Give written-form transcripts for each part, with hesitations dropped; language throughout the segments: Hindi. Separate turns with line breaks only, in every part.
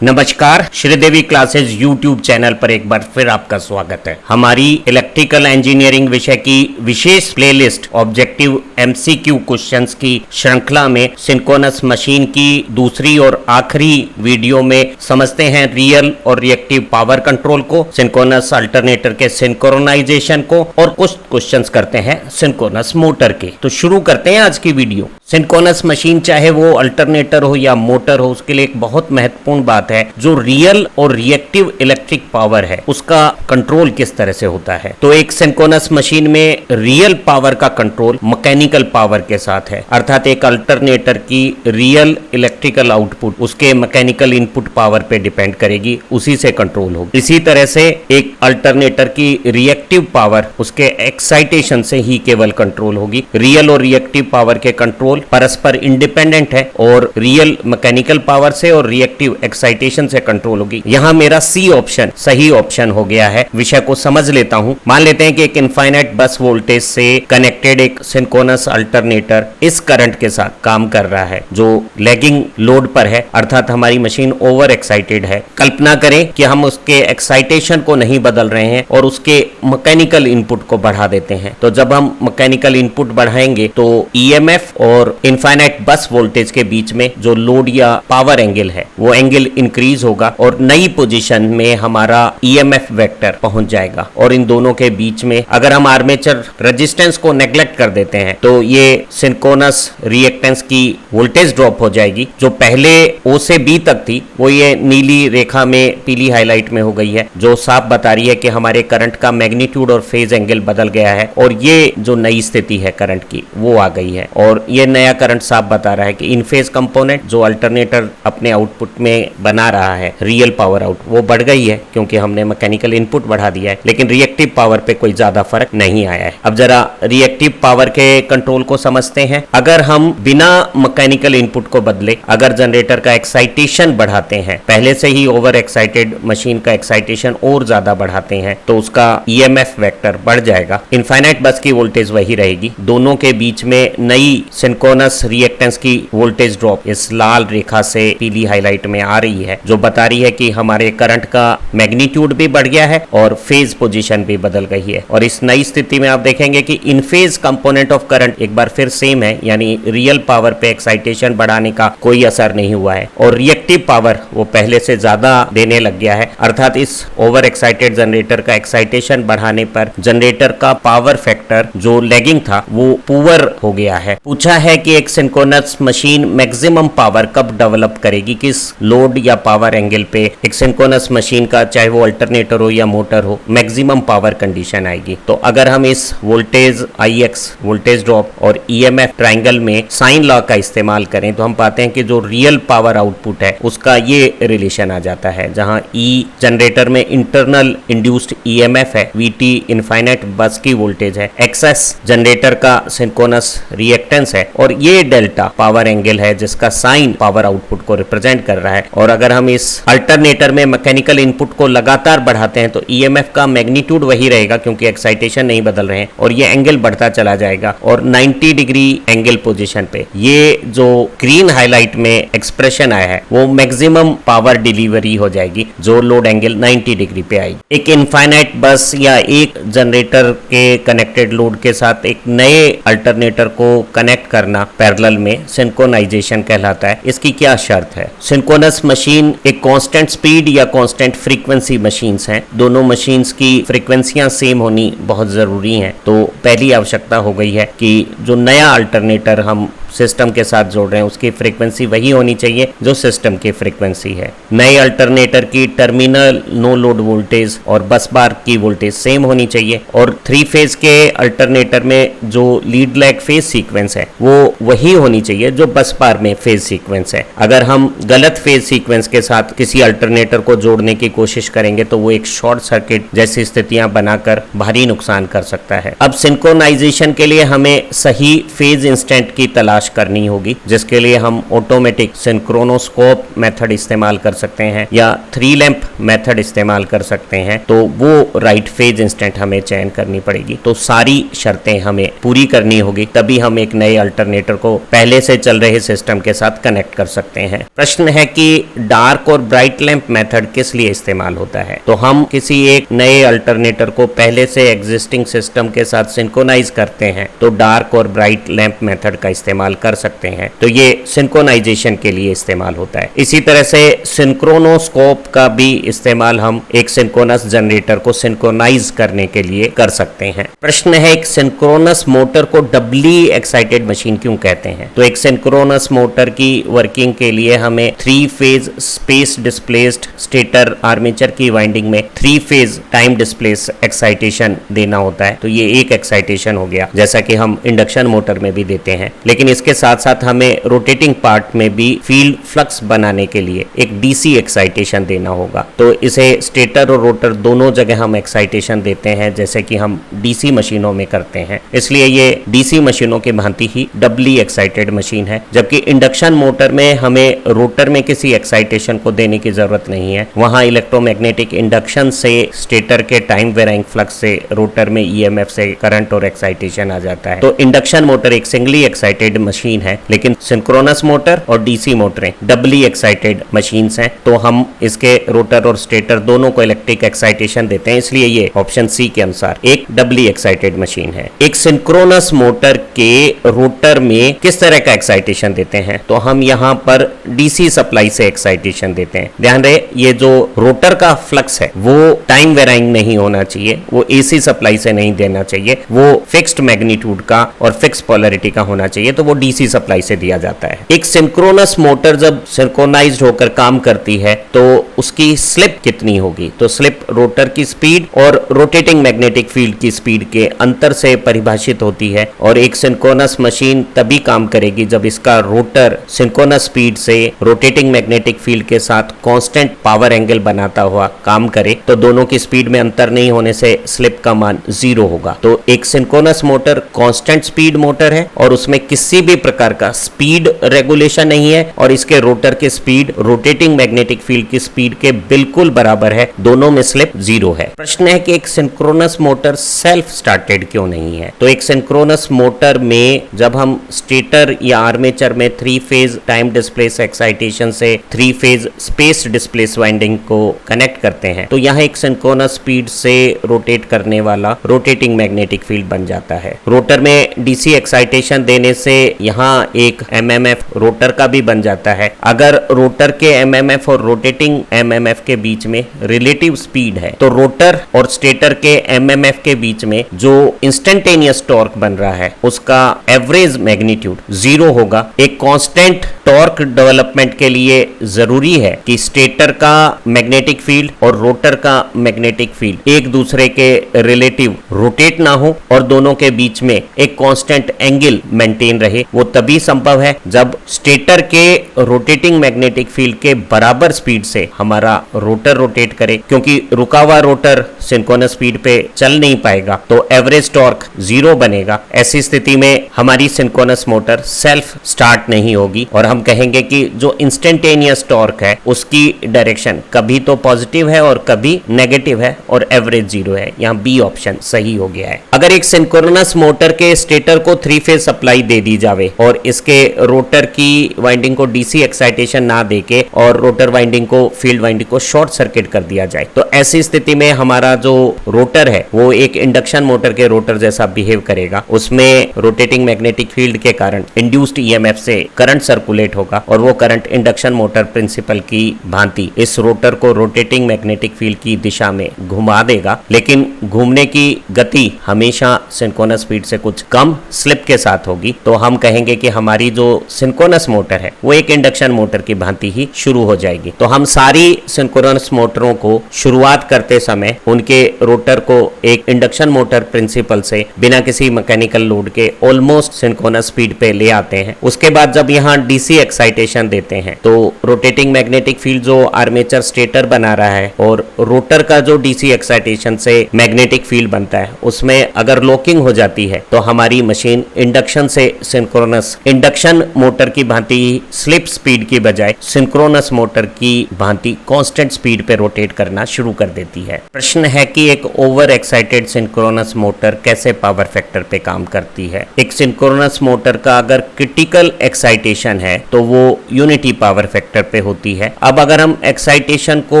नमस्कार, श्रीदेवी क्लासेस यूट्यूब चैनल पर एक बार फिर आपका स्वागत है। हमारी इलेक्ट्रिकल इंजीनियरिंग विषय की विशेष प्लेलिस्ट ऑब्जेक्टिव एमसीक्यू क्वेश्चंस की श्रृंखला में सिंक्रोनस मशीन की दूसरी और आखिरी वीडियो में समझते हैं रियल और रिएक्टिव पावर कंट्रोल को, सिंक्रोनस अल्टरनेटर के सिंक्रोनाइजेशन को और कुछ क्वेश्चंस करते हैं सिंक्रोनस मोटर के। तो शुरू करते हैं आज की वीडियो। सिंक्रोनस मशीन चाहे वो अल्टरनेटर हो या मोटर हो, उसके लिए एक बहुत महत्वपूर्ण बात है, जो रियल और रिएक्टिव इलेक्ट्रिक पावर है उसका कंट्रोल किस तरह से होता है। तो एक सिंक्रोनस मशीन में रियल पावर का कंट्रोल मैकेनिकल पावर के साथ है, अर्थात एक अल्टरनेटर की रियल इलेक्ट्रिकल आउटपुट उसके मैकेनिकल इनपुट पावर पे डिपेंड करेगी, उसी से कंट्रोल होगी। इसी तरह से एक अल्टरनेटर की रिएक्टिव पावर उसके एक्साइटेशन से ही केवल कंट्रोल होगी। रियल और रिएक्टिव पावर के कंट्रोल परस्पर इंडिपेंडेंट है और रियल मैकेनिकल पावर से और रिएक्टिव एक्साइटेशन से कंट्रोल होगी। यहाँ मेरा सी ऑप्शन सही ऑप्शन हो गया है। विषय को समझ लेता हूँ। मान लेते हैं कि एक इनफाइनाइट बस वोल्टेज से कनेक्टेड एक सिंक्रोनस अल्टरनेटर इस करंट के साथ काम कर रहा है जो लैगिंग लोड पर है, अर्थात हमारी मशीन ओवर एक्साइटेड है। कल्पना करें कि हम उसके एक्साइटेशन को नहीं बदल रहे हैं और उसके मैकेनिकल इनपुट को बढ़ा देते हैं। तो जब हम मैकेनिकल इनपुट बढ़ाएंगे तो ईएमएफ और इनफाइनाइट बस वोल्टेज के बीच में जो लोड या पावर एंगल है वो एंगल इंक्रीज होगा और नई पोजीशन में हमारा ईएमएफ वेक्टर पहुंच जाएगा। और इन दोनों के बीच में अगर हम आर्मेचर रेजिस्टेंस को नेग्लेक्ट कर देते हैं तो ये सिंक्रोनस रिएक्टेंस की वोल्टेज ड्रॉप हो जाएगी, जो पहले ओ से बी तक थी वो ये नीली रेखा में पीली हाईलाइट में हो गई है, जो साफ बता रही है कि हमारे करंट का मैग्नीट्यूड और फेज एंगल बदल गया है और ये जो नई स्थिति है करंट की वो आ गई है। और ये नया करंट साफ बता रहा है कि इन फेज कंपोनेंट जो अल्टरनेटर अपने आउटपुट में बना रहा है, रियल पावर आउट, वो बढ़ गई है क्योंकि हमने मैकेनिकल इनपुट बढ़ा दिया है, लेकिन रिएक्टिव पावर पे कोई ज्यादा फर्क नहीं आया है। अब जरा रिएक्टिव पावर के कंट्रोल को समझते हैं। अगर हम बिना मैकेनिकल इनपुट को बदले अगर जनरेटर का एक्साइटेशन बढ़ाते हैं, पहले से ही ओवर एक्साइटेड मशीन का एक्साइटेशन और ज्यादा बढ़ाते हैं, तो उसका ईएमएफ वेक्टर बढ़ जाएगा। इनफाइनाइट बस की वोल्टेज वही रहेगी, दोनों के बीच में नई सिंक्रोनस रिएक्टेंस की वोल्टेज ड्रॉप इस लाल रेखा से पीली हाईलाइट में आ रही है, जो बता रही है कि हमारे करंट का मैग्नीट्यूड भी बढ़ गया है और फेज पोजीशन भी बदल गई है। और इस नई स्थिति में आप देखेंगे कि इन फेज कंपोनेंट ऑफ करंट एक बार फिर सेम है, यानी रियल पावर पे एक्साइटेशन बढ़ाने का कोई असर नहीं हुआ है और रिएक्टिव पावर वो पहले से ज्यादा देने लग गया है, अर्थात इस ओवर एक्साइटेड जनरेटर का एक्साइटेशन बढ़ाने पर जनरेटर का पावर फैक्टर जो लैगिंग था वो पुअर हो गया है। पूछा है कि एक सिंक्रोनस मशीन मैक्सिमम पावर कब डेवलप करेगी, किस लोड या पावर एंगल पे एक सिंक्रोनस मशीन का, चाहे वो अल्टरनेटर हो या मोटर हो, मैक्सिमम पावर कंडीशन आएगी। तो अगर हम इस वोल्टेज IX वोल्टेज ड्रॉप और EMF ट्रायंगल में साइन लॉ का इस्तेमाल करें तो हम पाते हैं कि जो रियल पावर आउटपुट है उसका ये रिलेशन आ जाता है, जहां E जनरेटर में इंटरनल इंड्यूस्ड EMF है, VT इनफाइनाइट बस की वोल्टेज है, XS जनरेटर का सिंक्रोनस रिएक्टेंस है और ये डेल्टा पावर एंगल है जिसका साइन पावर आउटपुट को रिप्रेजेंट कर रहा है। और अगर हम इस अल्टरनेटर में मैकेनिकल इनपुट को लगातार बढ़ाते हैं तो ईएमएफ का मैग्नीट्यूड वही रहेगा क्योंकि एक्साइटेशन नहीं बदल रहे हैं और ये एंगल बढ़ता चला जाएगा और 90 डिग्री एंगल पोजीशन पे ये जो ग्रीन हाईलाइट में एक्सप्रेशन आया है वो मैक्सिमम पावर डिलीवरी हो जाएगी, जो लोड एंगल 90 डिग्री पे आएगी। एक इनफाइनाइट बस या एक जनरेटर के कनेक्टेड लोड के साथ एक नए अल्टरनेटर को कनेक्ट करना पैरेलल में सिंक्रोनाइजेशन कहलाता है। इसकी क्या शर्त है? सिंक्रोनस मशीन एक कांस्टेंट स्पीड या कांस्टेंट फ्रीक्वेंसी मशीन्स हैं। दोनों मशीन्स की फ्रीक्वेंसियां सेम होनी बहुत जरूरी हैं। तो पहली आवश्यकता हो गई है कि जो नया अल्टरनेटर हम सिस्टम के साथ जोड़ रहे हैं उसकी फ्रीक्वेंसी वही होनी चाहिए जो सिस्टम की फ्रीक्वेंसी है। नए अल्टरनेटर की टर्मिनल नो लोड वोल्टेज और बस बार की वोल्टेज सेम होनी चाहिए और 3 फेज के अल्टरनेटर में जो लीड लैग फेज सीक्वेंस है वो वही होनी चाहिए जो बस बार में फेज सीक्वेंस है। अगर हम गलत फेज सीक्वेंस के साथ किसी अल्टरनेटर को जोड़ने की कोशिश करेंगे तो वो एक शॉर्ट सर्किट जैसी स्थितियां बनाकर भारी नुकसान कर सकता है। अब सिंक्रोनाइजेशन के लिए हमें सही फेज इंस्टेंट की तलाश तलाश करनी होगी, जिसके लिए हम ऑटोमेटिक सिंक्रोनोस्कोप मेथड इस्तेमाल कर सकते हैं या 3 लैंप मेथड इस्तेमाल कर सकते हैं। तो वो राइट फेज इंस्टेंट हमें चयन करनी पड़ेगी। तो सारी शर्तें हमें पूरी करनी होगी, तभी हम एक नए अल्टरनेटर को पहले से चल रहे सिस्टम के साथ कनेक्ट कर सकते हैं। प्रश्न है कि डार्क और ब्राइट लैंप मेथड किस लिए इस्तेमाल होता है। तो हम किसी एक नए अल्टरनेटर को पहले से एग्जिस्टिंग सिस्टम के साथ सिंक्रोनाइज करते हैं तो डार्क और ब्राइट लैंप मेथड का इस्तेमाल कर सकते हैं। तो ये सिंक्रोनाइजेशन के लिए इस्तेमाल होता है। इसी तरह से सिंक्रोनोस्कोप का भी इस्तेमाल हम एक सिंक्रोनस जनरेटर को सिंक्रोनाइज करने के लिए कर सकते हैं। प्रश्न है एक सिंक्रोनस मोटर को डबली एक्साइटेड मशीन क्यों कहते हैं। तो एक सिंक्रोनस मोटर की वर्किंग के लिए हमें 3 phase space displaced stator armature की वाइंडिंग में 3 फेज टाइम डिस्प्लेस एक्साइटेशन देना होता है। तो ये एक एक्साइटेशन हो गया, जैसा कि हम इंडक्शन मोटर में भी देते हैं। लेकिन इसके साथ साथ हमें रोटेटिंग पार्ट में भी फील्ड फ्लक्स बनाने के लिए एक डीसी एक्साइटेशन देना होगा। तो इसे स्टेटर और रोटर दोनों जगह हम एक्साइटेशन देते हैं, जैसे कि हम डीसी मशीनों में करते हैं। इसलिए ये डीसी मशीनों की भांति ही डबली एक्साइटेड मशीन है। जबकि इंडक्शन मोटर में हमें रोटर में किसी एक्साइटेशन को देने की जरूरत नहीं है। वहां इलेक्ट्रोमैग्नेटिक इंडक्शन से स्टेटर के टाइम वेराइंग फ्लक्स से रोटर में ईएमएफ से करंट और एक्साइटेशन आ जाता है। तो इंडक्शन मोटर एक सिंगली एक्साइटेड मशीन है, लेकिन सिंक्रोनस मोटर और डीसी मोटरें डबली एक्साइटेड मशीन्स हैं। तो हम इसके रोटर और स्टेटर दोनों को इलेक्ट्रिक एक्साइटेशन देते हैं, इसलिए ये ऑप्शन सी के अनुसार एक डबली एक्साइटेड मशीन है। एक सिंक्रोनस मोटर के रोटर में किस तरह का एक्साइटेशन देते हैं। तो हम यहाँ पर डीसी सप्लाई से एक्साइटेशन देते हैं। ध्यान रहे, ये जो रोटर का फ्लक्स है वो टाइम वेराइंग नहीं होना चाहिए, वो एसी सप्लाई से नहीं देना चाहिए, वो फिक्स्ड मैग्नीट्यूड का और फिक्स पोलैरिटी का होना चाहिए। तो वो डीसी सप्लाई से दिया जाता है। एक सिंक्रोनस मोटर जब सिंक्रोनाइज्ड होकर काम करती है तो उसकी स्लिप कितनी होगी। तो स्लिप रोटर की स्पीड और रोटेटिंग मैग्नेटिक फील्ड की स्पीड के अंतर से परिभाषित होती है। और एक सिंक्रोनस मशीन तभी काम करेगी जब इसका रोटर सिंक्रोनस स्पीड से रोटेटिंग मैग्नेटिक फील्ड के साथ कांस्टेंट पावर एंगल बनाता हुआ काम करे। तो दोनों की स्पीड में अंतर नहीं होने से स्लिप का मान 0 होगा। तो एक synchronous motor constant speed motor है और उसमें किसी भी प्रकार का स्पीड रेगुलेशन नहीं है और इसके रोटर की स्पीड रोटेटिंग मैग्नेटिक फील्ड की स्पीड के बिल्कुल बराबर है। दोनों में स्लिप 0 है। प्रश्न है कि एक सिंक्रोनस मोटर सेल्फ स्टार्टेड क्यों नहीं है। तो एक सिंक्रोनस मोटर में जब हम स्टेटर या आर्मेचर में 3 फेज टाइम डिस्प्लेस एक्साइटेशन से 3 फेज स्पेस डिस्प्लेस वाइंडिंग को कनेक्ट करते हैं तो यहाँ एक सिंक्रोनस स्पीड से रोटेट करने वाला रोटेटिंग मैग्नेटिक फील्ड बन जाता है। रोटर में डीसी एक्साइटेशन देने से यहाँ एक एमएमएफ रोटर का भी बन जाता है। अगर रोटर के एमएमएफ और रोटेटिंग एमएमएफ के बीच में रिलेटिव स्पीड है तो रोटर और स्टेटर के एमएमएफ के बीच में जो इंस्टेंटेनियस टॉर्क बन रहा है उसका एवरेज मैग्नीट्यूड 0 होगा। एक कांस्टेंट टॉर्क डेवलपमेंट के लिए जरूरी है कि स्टेटर का मैग्नेटिक फील्ड और रोटर का मैग्नेटिक फील्ड एक दूसरे के रिलेटिव रोटेट ना हो और दोनों के बीच में एक कांस्टेंट एंगल मेंटेन रहे। वो तभी संभव है जब स्टेटर के रोटेटिंग मैग्नेटिक फील्ड के बराबर स्पीड से हमारा रोटर रोटेट करे, क्योंकि रुका हुआ रोटर सिंक्रोनस स्पीड पे चल नहीं पाएगा तो एवरेज टॉर्क 0 बनेगा। ऐसी स्थिति में हमारी सिंक्रोनस मोटर सेल्फ स्टार्ट नहीं होगी और हम कहेंगे कि जो इंस्टेंटेनियस टॉर्क है उसकी डायरेक्शन कभी तो पॉजिटिव है और कभी नेगेटिव है और एवरेज 0 है। यहाँ बी ऑप्शन सही हो गया है। अगर एक सिंक्रोनस मोटर के स्टेटर को 3 फेज सप्लाई दे दी जावे और इसके रोटर की वाइंडिंग को डीसी एक्साइटेशन ना देके और रोटर वाइंडिंग को फील्ड वाइंडिंग को शॉर्ट सर्किट कर दिया जाए तो ऐसी स्थिति में हमारा जो रोटर है वो एक इंडक्शन मोटर के रोटर जैसा बिहेव करेगा। उसमें रोटेटिंग मैग्नेटिक फील्ड के कारण इंड्यूस्ड ईएमएफ से करंट सर्कुलेट होगा और वो करंट इंडक्शन मोटर प्रिंसिपल की भांति इस रोटर को रोटेटिंग मैग्नेटिक फील्ड की दिशा में घुमा देगा। लेकिन घूमने की गति हमेशा सिंक्रोनस स्पीड से कुछ कम स्लिप के साथ होगी। तो हम कहेंगे कि हमारी जो सिंक्रोनस मोटर है वो एक इंडक्शन मोटर की भांति ही शुरू हो जाएगी। तो हम सारी सिंक्रोनस मोटरों को शुरुआत करते समय उनके रोटर को एक इंडक्शन मोटर प्रिंसिपल से बिना किसी मैकेनिकल लोड के ऑलमोस्ट सिंक्रोनस स्पीड पे ले आते हैं। उसके बाद जब यहाँ डीसी एक्साइटेशन देते हैं तो रोटेटिंग मैग्नेटिक मैग्नेटिक फील्ड जो आर्मेचर स्टेटर बना रहा है और रोटर का जो डीसी एक्साइटेशन से मैग्नेटिक फील्ड बनता है, उसमें अगर लॉकिंग हो जाती है तो हमारी मशीन इंडक्शन से सिंक्रोनस, इंडक्शन मोटर की भांति स्लिप स्पीड की बजाय सिंक्रोनस मोटर की भांति कांस्टेंट स्पीड पे रोटेट करना शुरू कर देती है। प्रश्न है कि एक ओवर एक्साइटेड सिंक्रोनस मोटर कैसे पावर फैक्टर पे काम करती है। एक सिंक्रोनस मोटर का अगर क्रिटिकल एक्साइटेशन है तो वो यूनिटी पावर फैक्टर पे होती है। अब अगर हम एक्साइटेशन को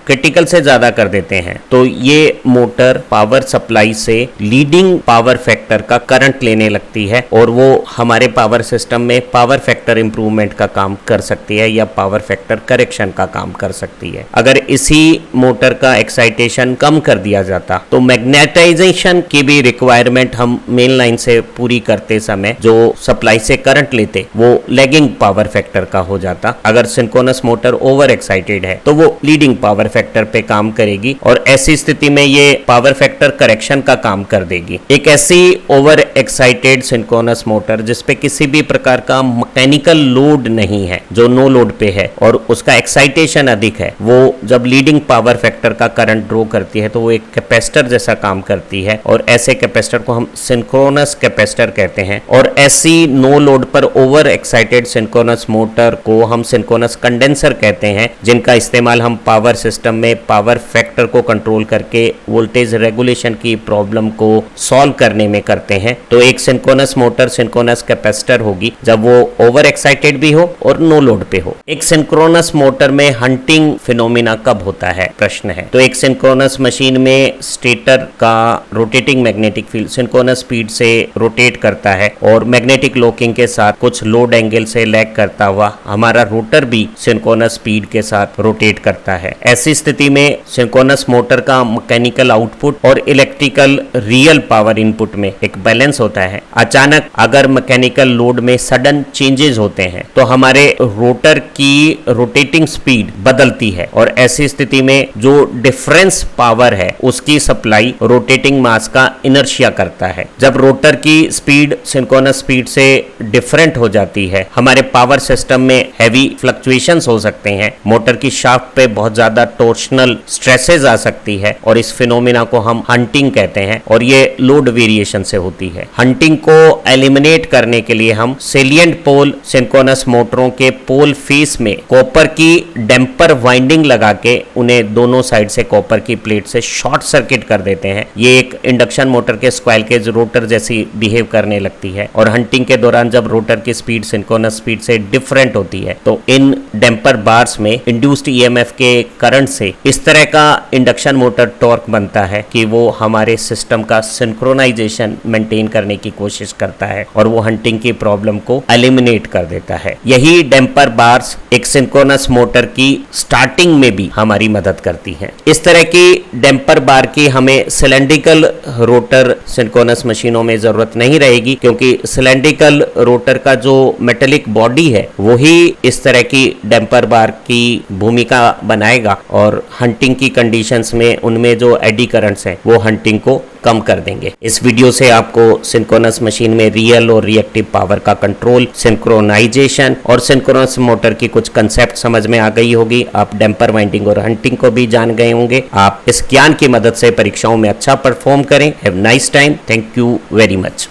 क्रिटिकल से ज्यादा कर देते हैं तो ये मोटर पावर सप्लाई से लीडिंग पावर फैक्टर का करंट लेने लगती है और वो हमारे पावर सिस्टम में पावर फैक्टर इंप्रूवमेंट का काम कर सकती है या पावर फैक्टर करेक्शन का काम कर सकती है। अगर इसी मोटर का एक्साइटेशन कम कर दिया जाता तो मैग्नेटाइजेशन की भी रिक्वायरमेंट हम मेन लाइन से पूरी करते समय जो सप्लाई से करंट लेते वो लैगिंग पावर फैक्टर का हो जाता। अगर सिंक्रोनस मोटर ओवर एक्साइटेड है तो वो लीडिंग पावर फैक्टर पे काम करेगी और ऐसी स्थिति में ये पावर फैक्टर करेक्शन का काम कर देगी। एक ऐसी ओवर एक्साइटेड सिंक्रोनस मोटर जिसपे किसी भी प्रकार का मैकेनिकल लोड नहीं है, जो नो लोड पे है और उसका एक्साइटेशन अधिक है, वो जब लीडिंग पावर फैक्टर का करंट ड्रॉ करती है तो वो एक कैपेसिटर जैसा काम करती है और ऐसे कैपेसिटर को हम सिंक्रोनस कैपेसिटर कहते हैं। और ऐसी नो लोड पर ओवर एक्साइटेड सिंक्रोनस मोटर को हम सिंक्रोनस कंडेंसर कहते हैं, जिनका इस्तेमाल हम पावर सिस्टम में पावर फैक्टर को कंट्रोल करके वोल्टेज रेगुलेशन की प्रॉब्लम को सॉल्व करने में करते हैं। तो एक सिंक्रोनस मोटर सिंक्रोनस कैपेसिटर होगी जब वो ओवर एक्साइटेड भी हो और नो लोड पे हो। एक सिंक्रोनस मोटर में हंटिंग फिनोमिना कब होता है, प्रश्न है। तो एक सिंक्रोनस मशीन में स्टेटर का rotating magnetic field synchronous speed से रोटेट करता है और मैग्नेटिक लॉकिंग के साथ कुछ लोड एंगल से लैग करता हुआ हमारा रोटर भी सिंक्रोनस स्पीड के साथ रोटेट करता है। ऐसी स्थिति में सिंक्रोनस मोटर का मैकेनिकल आउटपुट और इलेक्ट्रिकल रियल पावर इनपुट में एक बैलेंस होता है। अचानक अगर मैकेनिकल लोड में सडन चेंजेस होते हैं तो हमारे रोटर की रोटेटिंग स्पीड बदलती है और ऐसी स्थिति में जो डिफरेंस पावर है उसकी सप्लाई रोटेटिंग मास का इनर्शिया करता है। जब रोटर की स्पीड सिंक्रोनस स्पीड से डिफरेंट हो जाती है, हमारे पावर सिस्टम में हैवी फ्लक्चुएशंस हो सकते हैं, मोटर की शाफ्ट पे बहुत ज्यादा टॉर्शनल स्ट्रेसेस आ सकती है और इस फिनोमिना को हम हंटिंग कहते हैं और ये लोड वेरिएशन से होती है। हंटिंग को एलिमिनेट करने के लिए हम सेलिएंट पोल सिंक्रोनस मोटरों के पोल फेस में कॉपर की डैम्पर वाइंडिंग लगा के उन्हें दोनों साइड से कॉपर की प्लेट से शॉर्ट सर्किट कर देते हैं। ये एक इंडक्शन मोटर के स्क्वाइल केज रोटर जैसी बिहेव करने लगती है और हंटिंग के दौरान जब रोटर की स्पीड सिंक्रोनस स्पीड से डिफरेंट होती है तो इन डैम्पर बार्स में इंड्यूस्ड ईएमएफ के करंट से इस तरह का इंडक्शन मोटर टॉर्क बनता है कि वो हमारे सिस्टम का सिंक्रोनाइजेशन मेंटेन करने की कोशिश करता है और वो हंटिंग की प्रॉब्लम को एलिमिनेट कर देता है। यही डैम्पर बार्स एक सिंक्रोनस मोटर की स्टार्टिंग में भी हमारी मदद करती है। इस तरह की डैम्पर बार की हमें सिलेंड्रिकल रोटर सिंक्रोनस मशीनों में जरूरत नहीं रहेगी क्योंकि सिलेंड्रिकल रोटर का जो मेटेलिक बॉडी है वही इस तरह की डैम्पर बार की भूमिका बनाएगा और हंटिंग की कंडीशंस में उनमें जो एडी करंट्स हैं वो हंटिंग को कम कर देंगे। इस वीडियो से आपको सिंक्रोनस मशीन में रियल और रिएक्टिव पावर का कंट्रोल, सिंक्रोनाइजेशन और सिंक्रोनस मोटर की कुछ कंसेप्ट समझ में आ गई होगी। आप डैम्पर वाइंडिंग और हंटिंग को भी जान गए होंगे। आप इस ज्ञान की मदद से परीक्षाओं में अच्छा परफॉर्म करें। Have nice time. Thank you very much.